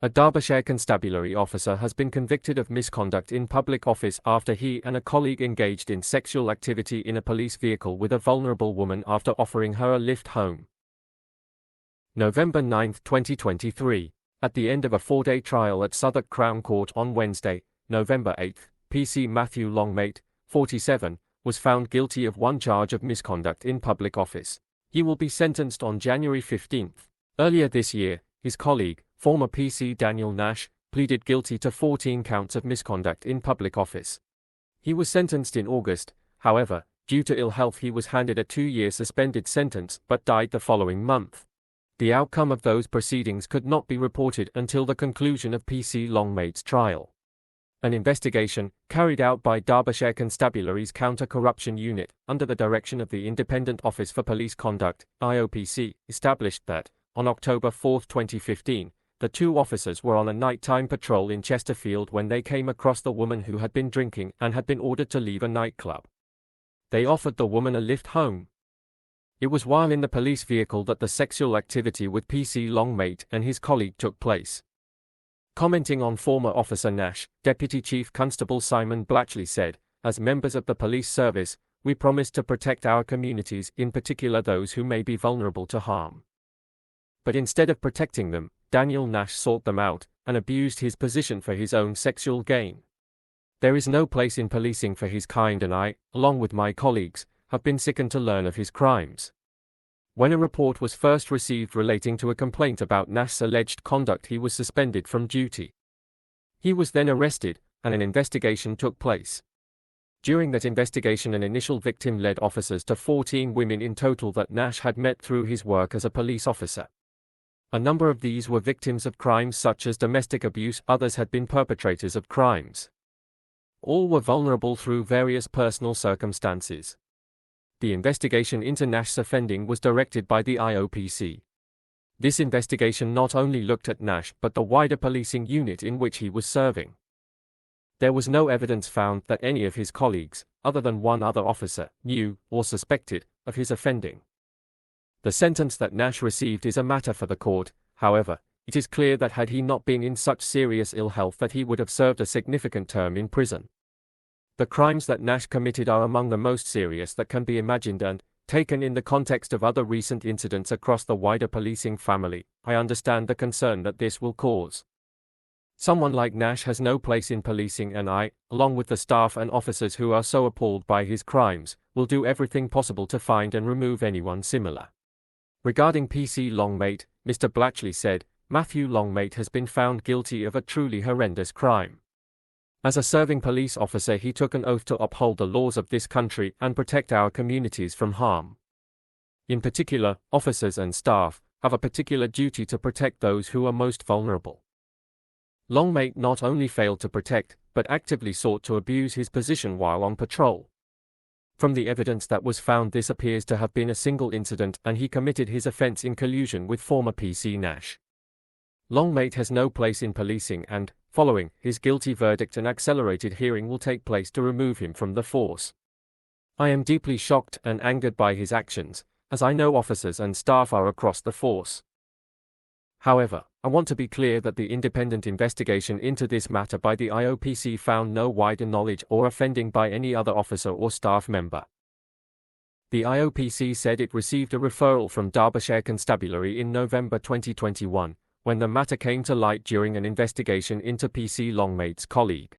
A Derbyshire Constabulary officer has been convicted of misconduct in public office after he and a colleague engaged in sexual activity in a police vehicle with a vulnerable woman after offering her a lift home. November 9, 2023. At the end of a 4-day trial at Southwark Crown Court on Wednesday, November 8, PC Matthew Longmate, 47, was found guilty of one charge of misconduct in public office. He will be sentenced on January 15. Earlier this year, his colleague, former PC Daniel Nash, pleaded guilty to 14 counts of misconduct in public office. He was sentenced in August, however, due to ill health he was handed a 2-year suspended sentence but died the following month. The outcome of those proceedings could not be reported until the conclusion of PC Longmate's trial. An investigation, carried out by Derbyshire Constabulary's Counter-Corruption Unit, under the direction of the Independent Office for Police Conduct, IOPC, established that, on October 4, 2015, the two officers were on a nighttime patrol in Chesterfield when they came across the woman who had been drinking and had been ordered to leave a nightclub. They offered the woman a lift home. It was while in the police vehicle that the sexual activity with PC Longmate and his colleague took place. Commenting on former Officer Nash, Deputy Chief Constable Simon Blatchley said, "As members of the police service, we promise to protect our communities, in particular those who may be vulnerable to harm. But instead of protecting them, Daniel Nash sought them out and abused his position for his own sexual gain. There is no place in policing for his kind, and I, along with my colleagues, have been sickened to learn of his crimes." When a report was first received relating to a complaint about Nash's alleged conduct, he was suspended from duty. He was then arrested, and an investigation took place. During that investigation, an initial victim led officers to 14 women in total that Nash had met through his work as a police officer. A number of these were victims of crimes such as domestic abuse, others had been perpetrators of crimes. All were vulnerable through various personal circumstances. The investigation into Nash's offending was directed by the IOPC. This investigation not only looked at Nash but the wider policing unit in which he was serving. There was no evidence found that any of his colleagues, other than one other officer, knew or suspected of his offending. The sentence that Nash received is a matter for the court. However, it is clear that had he not been in such serious ill health that he would have served a significant term in prison. The crimes that Nash committed are among the most serious that can be imagined, and, taken in the context of other recent incidents across the wider policing family, I understand the concern that this will cause. Someone like Nash has no place in policing, and I, along with the staff and officers who are so appalled by his crimes, will do everything possible to find and remove anyone similar. Regarding PC Longmate, Mr. Blatchley said, "Matthew Longmate has been found guilty of a truly horrendous crime. As a serving police officer, he took an oath to uphold the laws of this country and protect our communities from harm. In particular, officers and staff have a particular duty to protect those who are most vulnerable. Longmate not only failed to protect, but actively sought to abuse his position while on patrol. From the evidence that was found, this appears to have been a single incident, and he committed his offence in collusion with former PC Nash. Longmate has no place in policing, and, following his guilty verdict, an accelerated hearing will take place to remove him from the force. I am deeply shocked and angered by his actions, as I know officers and staff are across the force. However, I want to be clear that the independent investigation into this matter by the IOPC found no wider knowledge or offending by any other officer or staff member." The IOPC said it received a referral from Derbyshire Constabulary in November 2021, when the matter came to light during an investigation into PC Longmate's colleague.